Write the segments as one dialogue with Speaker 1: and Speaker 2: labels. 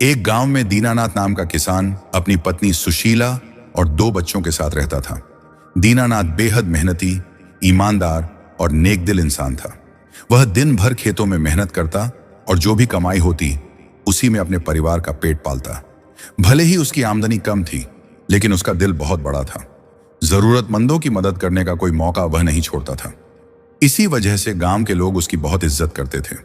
Speaker 1: एक गांव में दीनानाथ नाम का किसान अपनी पत्नी सुशीला और 2 बच्चों के साथ रहता था। दीनानाथ बेहद मेहनती, ईमानदार और नेकदिल इंसान था। वह दिन भर खेतों में मेहनत करता और जो भी कमाई होती उसी में अपने परिवार का पेट पालता। भले ही उसकी आमदनी कम थी, लेकिन उसका दिल बहुत बड़ा था। जरूरतमंदों की मदद करने का कोई मौका वह नहीं छोड़ता था। इसी वजह से गांव के लोग उसकी बहुत इज्जत करते थे।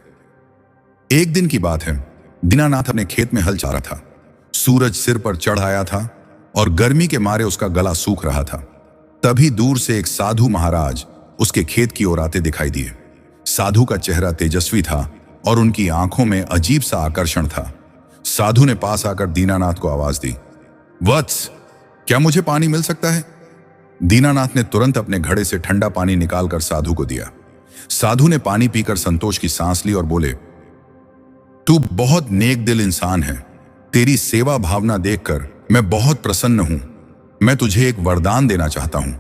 Speaker 1: एक दिन की बात है, दीनानाथ अपने खेत में हल चारा था। सूरज सिर पर चढ़ आया था और गर्मी के मारे उसका गला सूख रहा था। तभी दूर से एक साधु महाराज उसके खेत की ओर आते दिखाई दिए। साधु का चेहरा तेजस्वी था और उनकी आंखों में अजीब सा आकर्षण था। साधु ने पास आकर दीनानाथ को आवाज दी, वत्स, क्या मुझे पानी मिल सकता है? दीनानाथ ने तुरंत अपने घड़े से ठंडा पानी निकालकर साधु को दिया। साधु ने पानी पीकर संतोष की सांस ली और बोले, तू बहुत नेक दिल इंसान है। तेरी सेवा भावना देखकर मैं बहुत प्रसन्न हूं। मैं तुझे एक वरदान देना चाहता हूं।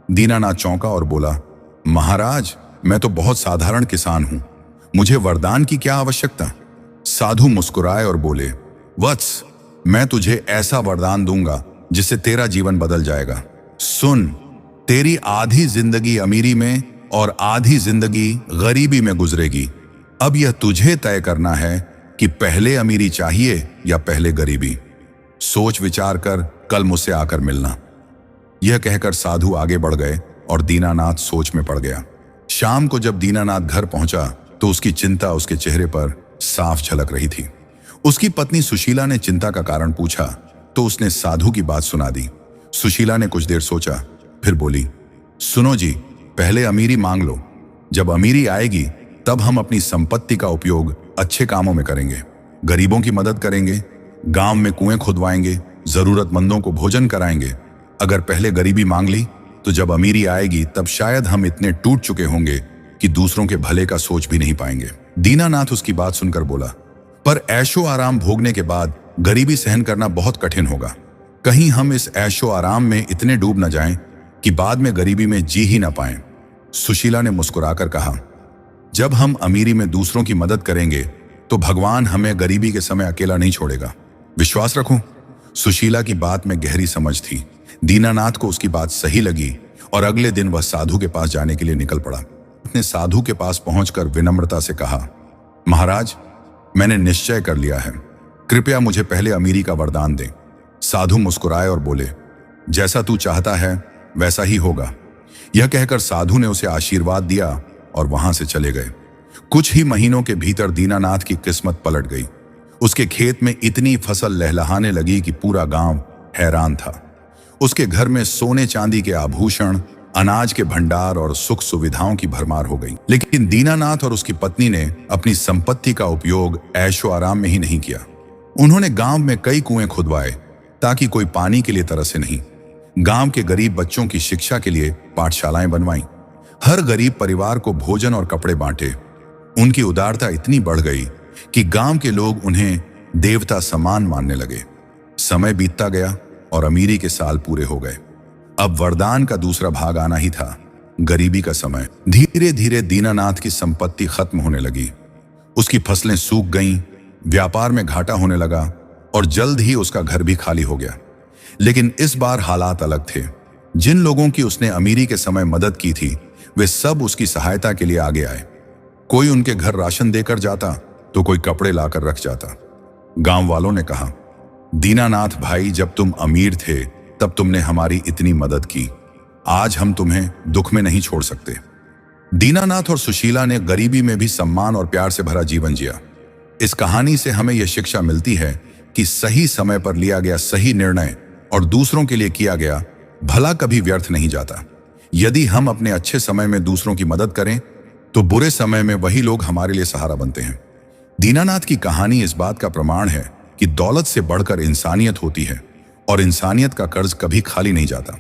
Speaker 1: दीनानाथ चौंका और बोला, महाराज, मैं तो बहुत साधारण किसान हूं, मुझे वरदान की क्या आवश्यकता? साधु मुस्कुराए और बोले, वत्स, मैं तुझे ऐसा वरदान दूंगा जिससे तेरा जीवन बदल जाएगा। सुन, तेरी आधी जिंदगी अमीरी में और आधी जिंदगी गरीबी में गुजरेगी। अब यह तुझे तय करना है कि पहले अमीरी चाहिए या पहले गरीबी। सोच विचार कर कल मुझसे आकर मिलना। यह कहकर साधु आगे बढ़ गए और दीनानाथ सोच में पड़ गया। शाम को जब दीनानाथ घर पहुंचा तो उसकी चिंता उसके चेहरे पर साफ झलक रही थी। उसकी पत्नी सुशीला ने चिंता का कारण पूछा तो उसने साधु की बात सुना दी। सुशीला ने कुछ देर सोचा, फिर बोली, सुनो जी, पहले अमीरी मांग लो। जब अमीरी आएगी तब हम अपनी संपत्ति का उपयोग अच्छे कामों में करेंगे, गरीबों की मदद करेंगे, गांव में कुएं खुदवाएंगे, जरूरतमंदों को भोजन कराएंगे। अगर पहले गरीबी मांग ली तो जब अमीरी आएगी तब शायद हम इतने टूट चुके होंगे कि दूसरों के भले का सोच भी नहीं पाएंगे। दीनानाथ उसकी बात सुनकर बोला, पर ऐशो आराम भोगने के बाद गरीबी सहन करना बहुत कठिन होगा। कहीं हम इस ऐशो आराम में इतने डूब न जाएं कि बाद में गरीबी में जी ही ना पाएं। सुशीला ने मुस्कुराकर कहा, जब हम अमीरी में दूसरों की मदद करेंगे तो भगवान हमें गरीबी के समय अकेला नहीं छोड़ेगा। विश्वास रखो। सुशीला की बात में गहरी समझ थी। दीनानाथ को उसकी बात सही लगी और अगले दिन वह साधु के पास जाने के लिए निकल पड़ा। उसने साधु के पास पहुंचकर विनम्रता से कहा, महाराज, मैंने निश्चय कर लिया है, कृपया मुझे पहले अमीरी का वरदान दें। साधु मुस्कुराए और बोले, जैसा तू चाहता है वैसा ही होगा। यह कहकर साधु ने उसे आशीर्वाद दिया और वहां से चले गए। कुछ ही महीनों के भीतर दीनानाथ की किस्मत पलट गई। उसके खेत में इतनी फसल लहलहाने लगी कि पूरा गांव हैरान था। उसके घर में सोने चांदी के आभूषण, अनाज के भंडार और सुख सुविधाओं की भरमार हो गई। लेकिन दीनानाथ और उसकी पत्नी ने अपनी संपत्ति का उपयोग ऐशो आराम में ही नहीं किया। उन्होंने गांव में कई कुएं खुदवाए ताकि कोई पानी के लिए तरसे नहीं। गांव के गरीब बच्चों की शिक्षा के लिए पाठशालाएं बनवाईं। हर गरीब परिवार को भोजन और कपड़े बांटे। उनकी उदारता इतनी बढ़ गई कि गांव के लोग उन्हें देवता समान मानने लगे। समय बीतता गया और अमीरी के साल पूरे हो गए। अब वरदान का दूसरा भाग आना ही था, गरीबी का समय। धीरे धीरे दीनानाथ की संपत्ति खत्म होने लगी। उसकी फसलें सूख गईं, व्यापार में घाटा होने लगा और जल्द ही उसका घर भी खाली हो गया। लेकिन इस बार हालात अलग थे। जिन लोगों की उसने अमीरी के समय मदद की थी वे सब उसकी सहायता के लिए आगे आए। कोई उनके घर राशन देकर जाता तो कोई कपड़े लाकर रख जाता। गांव वालों ने कहा, दीनानाथ भाई, जब तुम अमीर थे तब तुमने हमारी इतनी मदद की। आज हम तुम्हें दुख में नहीं छोड़ सकते। दीनानाथ और सुशीला ने गरीबी में भी सम्मान और प्यार से भरा जीवन जिया। इस कहानी से हमें यह शिक्षा मिलती है कि सही समय पर लिया गया सही निर्णय और दूसरों के लिए किया गया भला कभी व्यर्थ नहीं जाता। यदि हम अपने अच्छे समय में दूसरों की मदद करें तो बुरे समय में वही लोग हमारे लिए सहारा बनते हैं। दीनानाथ की कहानी इस बात का प्रमाण है कि दौलत से बढ़कर इंसानियत होती है और इंसानियत का कर्ज कभी खाली नहीं जाता।